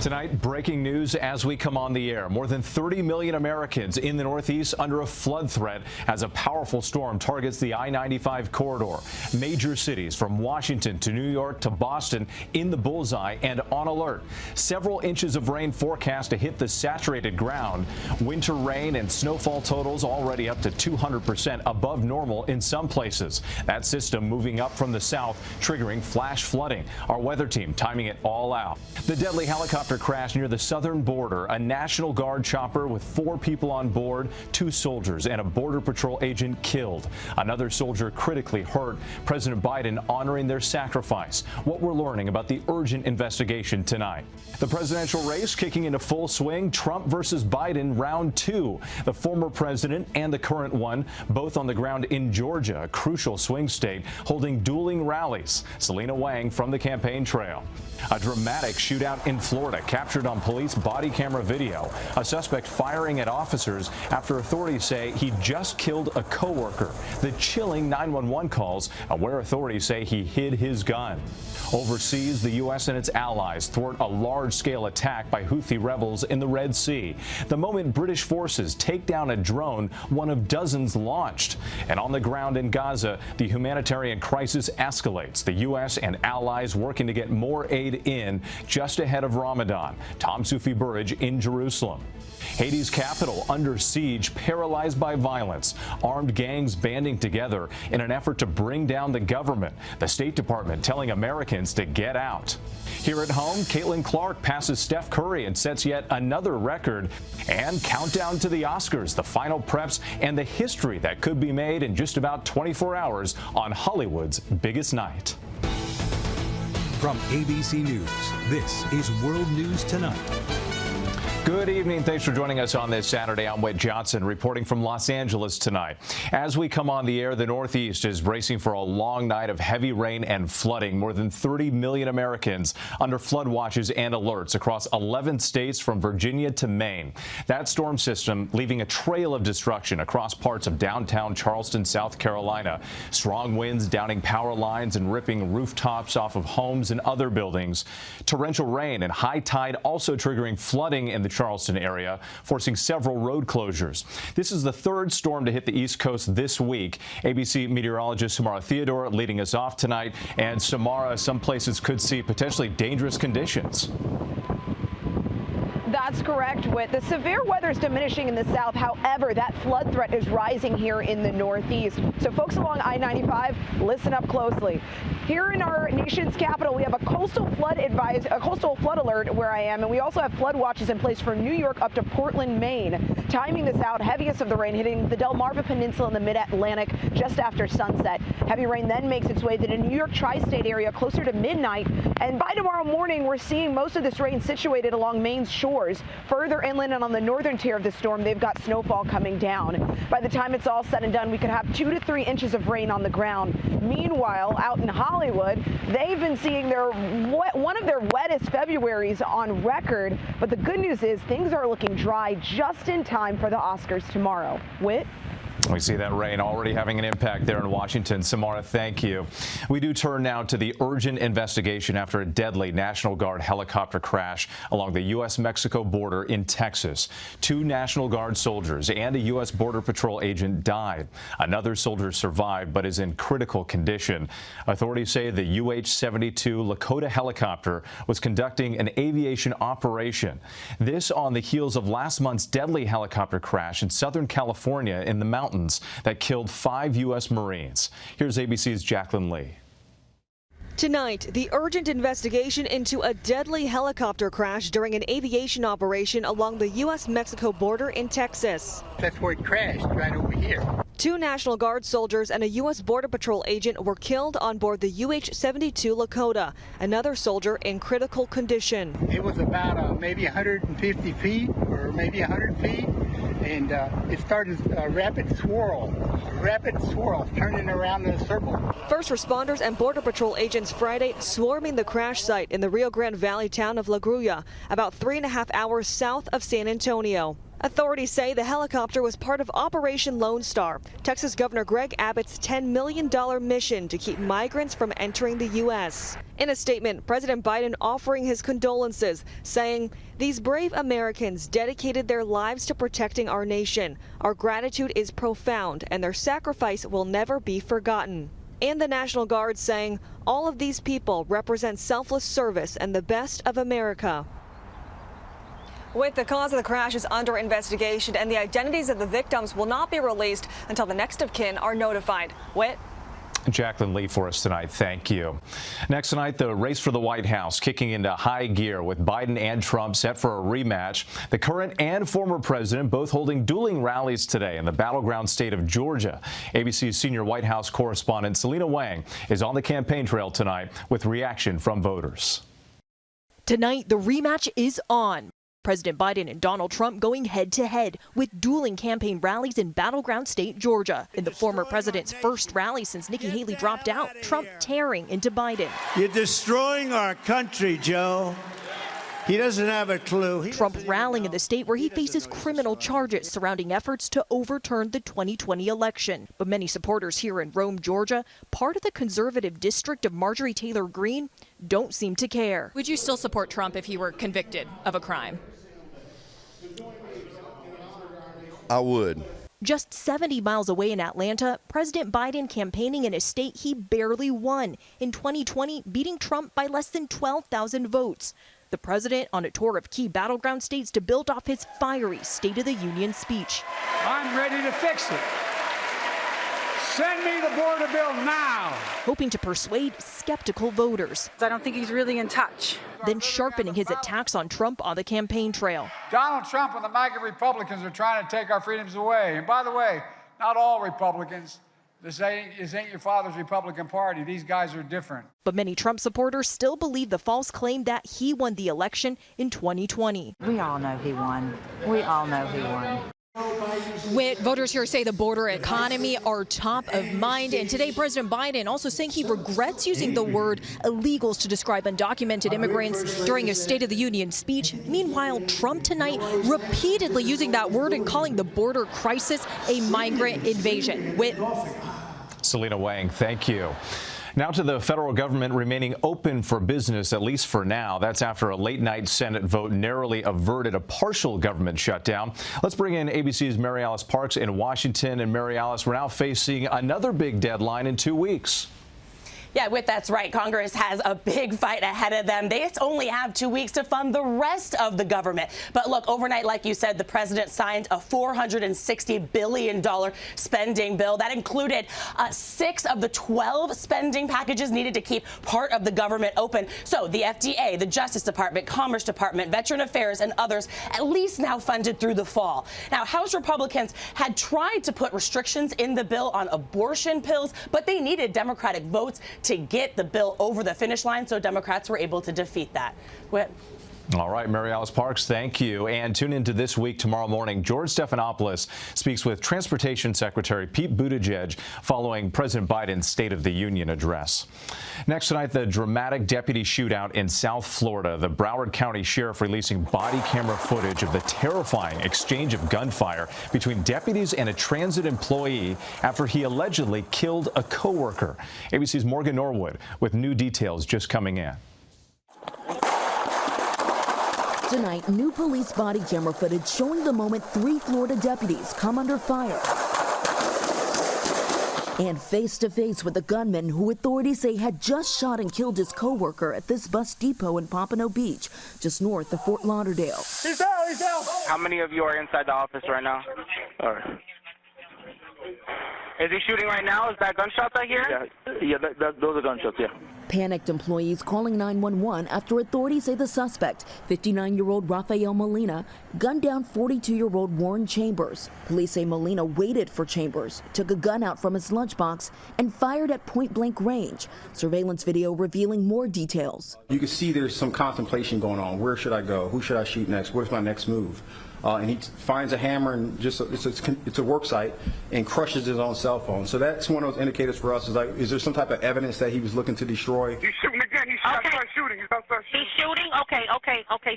Tonight, breaking news as we come on the air. More than 30 million Americans in the Northeast under a flood threat as a powerful storm targets the I-95 corridor. Major cities from Washington to New York to Boston in the bullseye and on alert. Several inches of rain forecast to hit the saturated ground. Winter rain and snowfall totals already up to 200% above normal in some places. That system moving up from the south, triggering flash flooding. Our weather team timing it all out. The deadly helicopter crash near the southern border. A National Guard chopper with 4 people on board, 2 soldiers and a Border Patrol agent killed. Another soldier critically hurt. President Biden honoring their sacrifice. What we're learning about the urgent investigation tonight. The presidential race kicking into full swing. Trump versus Biden, round 2. The former president and the current one, both on the ground in Georgia, a crucial swing state, holding dueling rallies. Selena Wang from the campaign trail. A dramatic shootout in Florida captured on police body camera video. A suspect firing at officers after authorities say he just killed a coworker. The chilling 911 calls, where authorities say he hid his gun. Overseas, the U.S. and its allies thwart a large-scale attack by Houthi rebels in the Red Sea. The moment British forces take down a drone, one of dozens launched. And on the ground in Gaza, the humanitarian crisis escalates. The U.S. and allies working to get more aid in just ahead of Ramadan. Soufi Burridge in Jerusalem. Haiti's capital under siege, paralyzed by violence. Armed gangs banding together in an effort to bring down the government. The State Department telling Americans to get out. Here at home, Jaclyn Clark passes Steph Curry and sets yet another record. And countdown to the Oscars, the final preps, and the history that could be made in just about 24 hours on Hollywood's biggest night. From ABC News, this is World News Tonight. Good evening. Thanks for joining us on this Saturday. I'm Whit Johnson reporting from Los Angeles tonight. As we come on the air, the Northeast is bracing for a long night of heavy rain and flooding. More than 30 million Americans under flood watches and alerts across 11 states from Virginia to Maine. That storm system leaving a trail of destruction across parts of downtown Charleston, South Carolina. Strong winds downing power lines and ripping rooftops off of homes and other buildings. Torrential rain and high tide also triggering flooding in the Charleston area, forcing several road closures. This is the 3rd storm to hit the East Coast this week. ABC meteorologist Somara Theodore leading us off tonight. And Somara, some places could see potentially dangerous conditions. That's correct, Whit. The severe weather is diminishing in the south. However, that flood threat is rising here in the Northeast. So folks along I-95, listen up closely. Here in our nation's capital, we have a coastal flood alert where I am, and we also have flood watches in place from New York up to Portland, Maine. Timing this out, heaviest of the rain hitting the Delmarva Peninsula in the mid-Atlantic just after sunset. Heavy rain then makes its way to the New York tri-state area closer to midnight, and by tomorrow morning, we're seeing most of this rain situated along Maine's shores. Further inland and on the northern tier of the storm, they've got snowfall coming down. By the time it's all said and done, we could have 2 to 3 inches of rain on the ground. Meanwhile, out in Hollywood, they've been seeing one of their wettest Februaries on record. But the good news is things are looking dry just in time for the Oscars tomorrow. Whit? We see that rain already having an impact there in Washington. Samara, thank you. We do turn now to the urgent investigation after a deadly National Guard helicopter crash along the U.S. Mexico border in Texas. 2 National Guard soldiers and a U.S. Border Patrol agent died. Another soldier survived but is in critical condition. Authorities say the UH-72 Lakota helicopter was conducting an aviation operation. This on the heels of last month's deadly helicopter crash in Southern California in the mountains that killed 5 U.S. Marines. Here's ABC's Jaclyn Lee. Tonight, the urgent investigation into a deadly helicopter crash during an aviation operation along the U.S. Mexico border in Texas. That's where it crashed, right over here. 2 National Guard soldiers and a U.S. Border Patrol agent were killed on board the UH-72 Lakota. Another soldier in critical condition. It was about maybe 150 feet or maybe 100 feet, and it started a rapid swirl, turning around in a circle. First responders and Border Patrol agents Friday swarming the crash site in the Rio Grande Valley town of La Grulla, about 3.5 hours south of San Antonio. Authorities say the helicopter was part of Operation Lone Star, Texas Governor Greg Abbott's $10 million mission to keep migrants from entering the U.S. In a statement, President Biden offering his condolences, saying, "These brave Americans dedicated their lives to protecting our nation. Our gratitude is profound, and their sacrifice will never be forgotten." And the National Guard saying, "All of these people represent selfless service and the best of America." With the cause of the crash is under investigation, and the identities of the victims will not be released until the next of kin are notified. Whit? Jaclyn Lee for us tonight. Thank you. Next tonight, the race for the White House kicking into high gear with Biden and Trump set for a rematch. The current and former president both holding dueling rallies today in the battleground state of Georgia. ABC's senior White House correspondent Selena Wang is on the campaign trail tonight with reaction from voters. Tonight, the rematch is on. President Biden and Donald Trump going head-to-head with dueling campaign rallies in battleground state Georgia. In the former president's first rally since Nikki Haley dropped out, Trump tearing into Biden. "You're destroying our country, Joe." He doesn't have a clue. Trump rallying in the state where he faces criminal charges surrounding efforts to overturn the 2020 election. But many supporters here in Rome, Georgia, part of the conservative district of Marjorie Taylor Greene, don't seem to care. Would you still support Trump if he were convicted of a crime? I would. Just 70 miles away in Atlanta, President Biden campaigning in a state he barely won. In 2020, beating Trump by less than 12,000 votes. The president on a tour of key battleground states to build off his fiery State of the Union speech. "I'm ready to fix it. Send me the border bill now." Hoping to persuade skeptical voters. I don't think he's really in touch. Then sharpening his attacks on Trump on the campaign trail. Donald Trump and the MAGA Republicans are trying to take our freedoms away. And by the way, not all Republicans. This ain't your father's Republican Party. These guys are different. But many Trump supporters still believe the false claim that he won the election in 2020. We all know he won. We all know he won. Voters here say the border economy are top of mind. And today, President Biden also saying he regrets using the word illegals to describe undocumented immigrants during his State of the Union speech. Meanwhile, Trump tonight repeatedly using that word and calling the border crisis a migrant invasion. Selena Wang, thank you. Now to the federal government remaining open for business, at least for now. That's after a late-night Senate vote narrowly averted a partial government shutdown. Let's bring in ABC's Mary Alice Parks in Washington. And Mary Alice, we're now facing another big deadline in 2 weeks. Yeah, that's right. Congress has a big fight ahead of them. They only have 2 weeks to fund the rest of the government. But look, overnight, like you said, the president signed a $460 billion spending bill. That included 6 of the 12 spending packages needed to keep part of the government open. So the FDA, the Justice Department, Commerce Department, Veteran Affairs, and others at least now funded through the fall. Now, House Republicans had tried to put restrictions in the bill on abortion pills, but they needed Democratic votes to get the bill over the finish line, so Democrats were able to defeat that. All right, Mary Alice Parks, thank you. And tune into This Week tomorrow morning. George Stephanopoulos speaks with Transportation Secretary Pete Buttigieg following President Biden's State of the Union address. Next tonight, the dramatic deputy shootout in South Florida. The Broward County Sheriff releasing body camera footage of the terrifying exchange of gunfire between deputies and a transit employee after he allegedly killed a coworker. ABC's Morgan Norwood with new details just coming in. Tonight, new police body camera footage showing the moment 3 Florida deputies come under fire and face-to-face with a gunman who authorities say had just shot and killed his co-worker at this bus depot in Pompano Beach, just north of Fort Lauderdale. He's out! How many of you are inside the office right now? All right. Is he shooting right now? Is that gunshots I hear? Yeah, those are gunshots, yeah. Panicked employees calling 911 after authorities say the suspect, 59-year-old Rafael Molina, gunned down 42-year-old Warren Chambers. Police say Molina waited for Chambers, took a gun out from his lunchbox, and fired at point-blank range. Surveillance video revealing more details. You can see there's some contemplation going on. Where should I go? Who should I shoot next? Where's my next move? And he finds a hammer and just it's a work site and crushes his own cell phone. So that's one of those indicators for us. Is there some type of evidence that he was looking to destroy? He's shooting again. He's about to start shooting. He's shooting. Okay.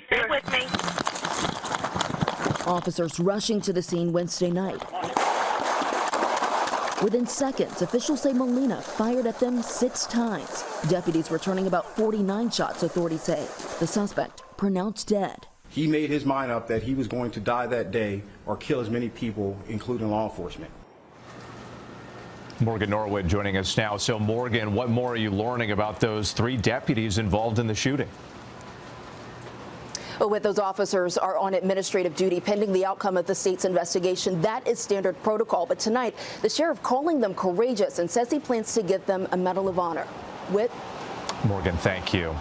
Stay with me. Officers rushing to the scene Wednesday night. Within seconds, officials say Molina fired at them 6 times. Deputies returning about 49 shots, authorities say. The suspect pronounced dead. He made his mind up that he was going to die that day or kill as many people, including law enforcement. Morgan Norwood joining us now. So, Morgan, what more are you learning about those 3 deputies involved in the shooting? With those officers are on administrative duty pending the outcome of the state's investigation. That is standard protocol. But tonight, the sheriff calling them courageous and says he plans to give them a Medal of Honor. Whit? Morgan, thank you.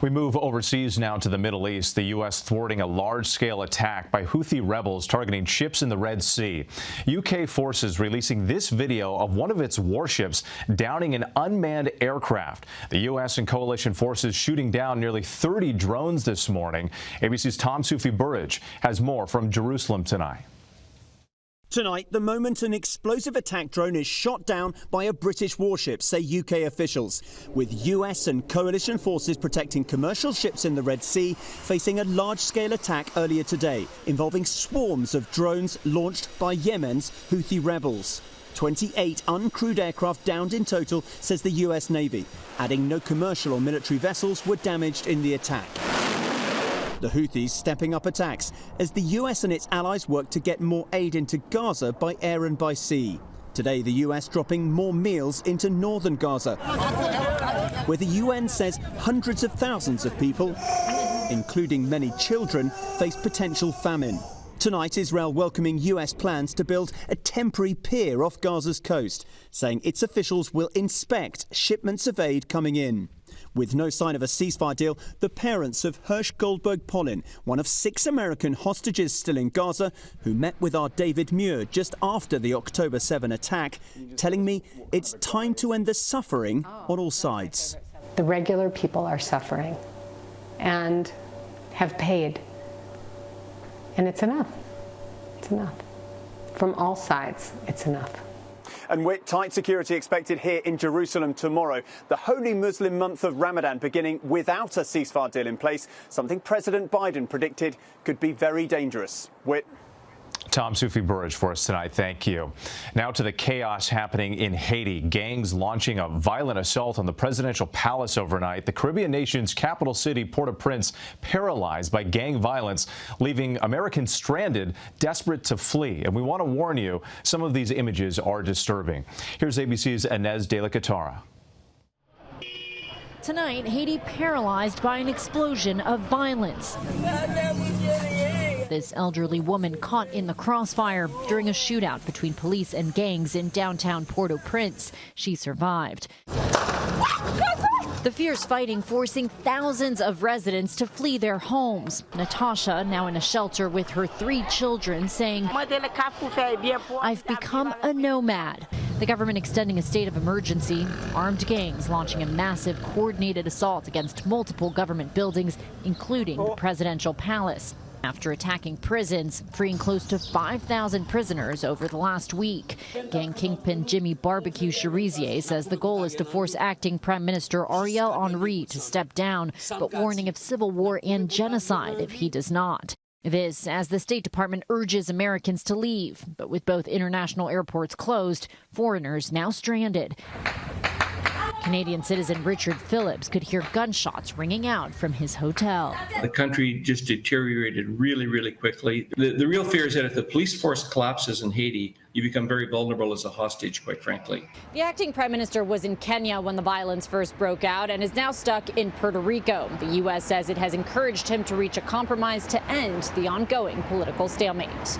We move overseas now to the Middle East. The U.S. thwarting a large-scale attack by Houthi rebels targeting ships in the Red Sea. UK forces releasing this video of one of its warships downing an unmanned aircraft. The U.S. and coalition forces shooting down nearly 30 drones this morning. ABC's Soufi Burridge has more from Jerusalem tonight. Tonight, the moment an explosive attack drone is shot down by a British warship, say UK officials, with US and coalition forces protecting commercial ships in the Red Sea, facing a large-scale attack earlier today involving swarms of drones launched by Yemen's Houthi rebels. 28 uncrewed aircraft downed in total, says the US Navy, adding no commercial or military vessels were damaged in the attack. The Houthis stepping up attacks as the US and its allies work to get more aid into Gaza by air and by sea. Today, the US dropping more meals into northern Gaza, where the UN says hundreds of thousands of people, including many children, face potential famine. Tonight, Israel welcoming US plans to build a temporary pier off Gaza's coast, saying its officials will inspect shipments of aid coming in. With no sign of a ceasefire deal, the parents of Hirsch Goldberg-Polin, one of 6 American hostages still in Gaza, who met with our David Muir just after the October 7 attack, telling me it's time to end the suffering on all sides. The regular people are suffering and have paid. And it's enough. It's enough. From all sides, it's enough. And with tight security expected here in Jerusalem tomorrow, the holy Muslim month of Ramadan beginning without a ceasefire deal in place, something President Biden predicted could be very dangerous. Soufi Burridge for us tonight. Thank you. Now to the chaos happening in Haiti. Gangs launching a violent assault on the presidential palace overnight. The Caribbean nation's capital city, Port-au-Prince, paralyzed by gang violence, leaving Americans stranded, desperate to flee. And we want to warn you, some of these images are disturbing. Here's ABC's Inez de la Catara. Tonight, Haiti paralyzed by an explosion of violence. This elderly woman caught in the crossfire during a shootout between police and gangs in downtown Port-au-Prince. She survived. The fierce fighting forcing thousands of residents to flee their homes. Natasha, now in a shelter with her 3 children, saying, "I've become a nomad." The government extending a state of emergency, armed gangs launching a massive coordinated assault against multiple government buildings, including the presidential palace. After attacking prisons, freeing close to 5,000 prisoners over the last week. Gang kingpin Jimmy Barbecue Cherizier says the goal is to force acting Prime Minister Ariel Henry to step down, but warning of civil war and genocide if he does not. This as the State Department urges Americans to leave, but with both international airports closed, foreigners now stranded. Canadian citizen Richard Phillips could hear gunshots ringing out from his hotel. The country just deteriorated really, really quickly. The real fear is that if the police force collapses in Haiti, you become very vulnerable as a hostage, quite frankly. The acting prime minister was in Kenya when the violence first broke out and is now stuck in Puerto Rico. The U.S. says it has encouraged him to reach a compromise to end the ongoing political stalemate.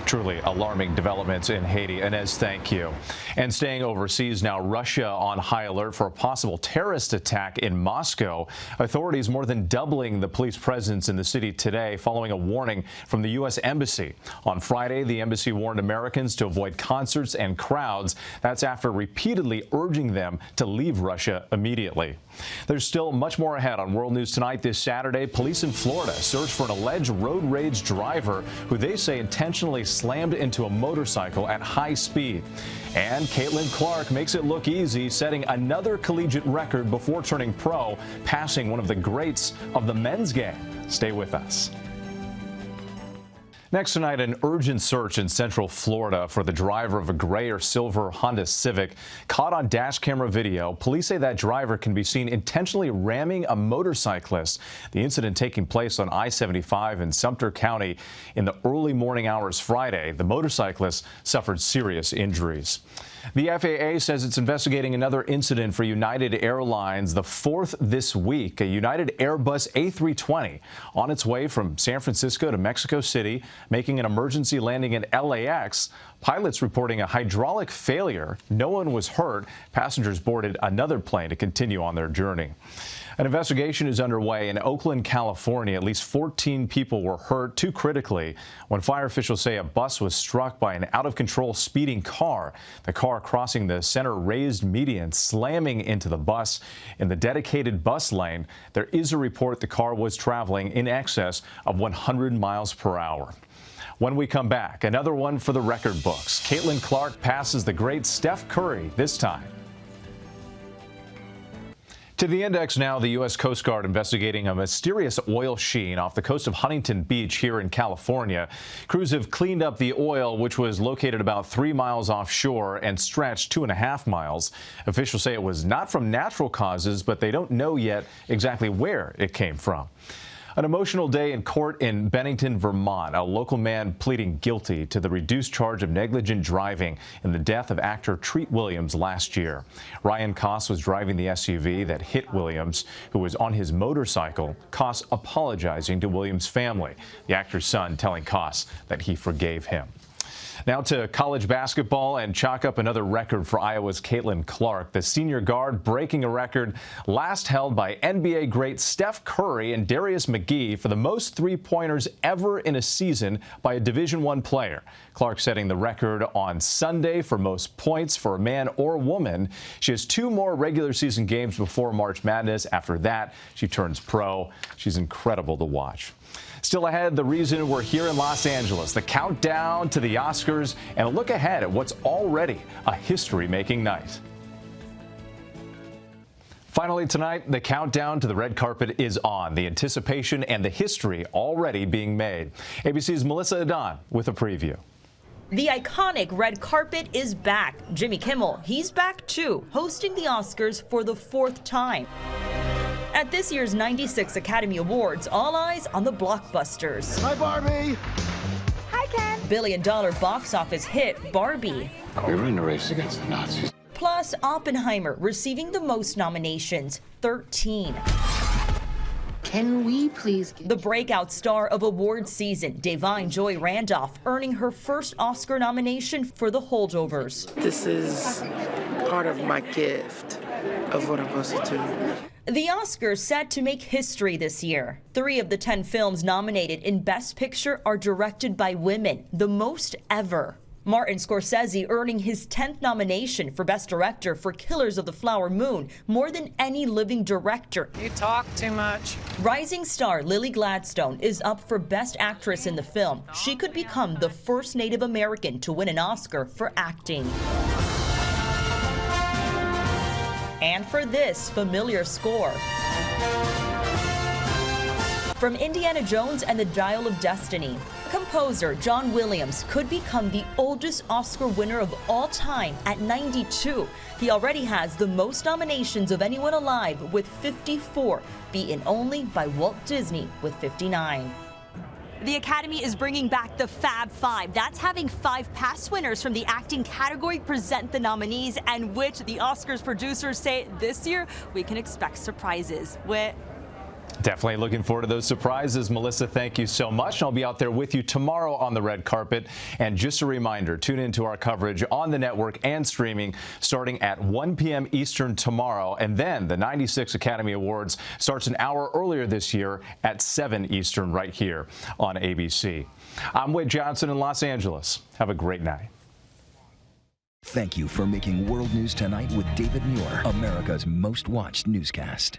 Truly alarming developments in Haiti. Inez, thank you. And staying overseas now, Russia on high alert for a possible terrorist attack in Moscow. Authorities more than doubling the police presence in the city today following a warning from the U.S. Embassy. On Friday, the embassy warned Americans to avoid concerts and crowds. That's after repeatedly urging them to leave Russia immediately. There's still much more ahead on World News Tonight this Saturday. Police in Florida search for an alleged road rage driver who they say intentionally slammed into a motorcycle at high speed. And Caitlin Clark makes it look easy, setting another collegiate record before turning pro, passing one of the greats of the men's game. Stay with us. Next tonight, an urgent search in Central Florida for the driver of a gray or silver Honda Civic caught on dash camera video. Police say that driver can be seen intentionally ramming a motorcyclist. The incident taking place on I-75 in Sumter County in the early morning hours Friday. The motorcyclist suffered serious injuries. The FAA says it's investigating another incident for United Airlines, the fourth this week. A United Airbus A320 on its way from San Francisco to Mexico City, making an emergency landing at LAX. Pilots reporting a hydraulic failure. No one was hurt. Passengers boarded another plane to continue on their journey. An investigation is underway in Oakland, California. At least 14 people were hurt, 2 critically, when fire officials say a bus was struck by an out-of-control speeding car. The car crossing the center raised median, slamming into the bus in the dedicated bus lane. There is a report the car was traveling in excess of 100 miles per hour. When we come back, another one for the record books. Jaclyn Clark passes the great Steph Curry this time. To the index now, the U.S. Coast Guard investigating a mysterious oil sheen off the coast of Huntington Beach here in California. Crews have cleaned up the oil, which was located about 3 miles offshore and stretched 2.5 miles. Officials say it was not from natural causes, but they don't know yet exactly where it came from. An emotional day in court in Bennington, Vermont. A local man pleading guilty to the reduced charge of negligent driving in the death of actor Treat Williams last year. Ryan Koss was driving the SUV that hit Williams, who was on his motorcycle. Koss apologizing to Williams' family. The actor's son telling Koss that he forgave him. Now to college basketball and chalk up another record for Iowa's Jaclyn Clark. The senior guard breaking a record last held by NBA great Steph Curry and Darius McGee for the most three-pointers ever in a season by a Division I player. Clark setting the record on Sunday for most points for a man or woman. She has 2 more regular season games before March Madness. After that, she turns pro. She's incredible to watch. Still ahead, the reason we're here in Los Angeles, the countdown to the Oscars, and a look ahead at what's already a history-making night. Finally tonight, the countdown to the red carpet is on. The anticipation and the history already being made. ABC's Melissa Adon with a preview. The iconic red carpet is back. Jimmy Kimmel, he's back too, hosting the Oscars for the 4th time. At this year's 96 Academy Awards, all eyes on the blockbusters. Hi, Barbie. Hi, Ken. Billion-dollar box office hit Barbie. We're in a race against the Nazis. Plus, Oppenheimer receiving the most nominations, 13. Can we please The breakout star of awards season, Da'Vine Joy Randolph, earning her first Oscar nomination for The Holdovers. This is part of my gift of what I'm supposed to do. The Oscars set to make history this year. 3 of the 10 films nominated in Best Picture are directed by women, the most ever. Martin Scorsese earning his 10th nomination for Best Director for Killers of the Flower Moon, more than any living director. You talk too much. Rising star Lily Gladstone is up for Best Actress in the film. She could become the first Native American to win an Oscar for acting. And for this familiar score. From Indiana Jones and the Dial of Destiny, composer John Williams could become the oldest Oscar winner of all time at 92. He already has the most nominations of anyone alive with 54, beaten only by Walt Disney with 59. The Academy is bringing back the Fab Five. That's having 5 past winners from the acting category present the nominees, and which the Oscars producers say this year we can expect surprises. Definitely looking forward to those surprises. Melissa, thank you so much. I'll be out there with you tomorrow on the red carpet. And just a reminder, tune into our coverage on the network and streaming starting at 1 p.m. Eastern tomorrow. And then the 96 Academy Awards starts an hour earlier this year at 7 Eastern right here on ABC. I'm Whit Johnson in Los Angeles. Have a great night. Thank you for making World News Tonight with David Muir, America's most watched newscast.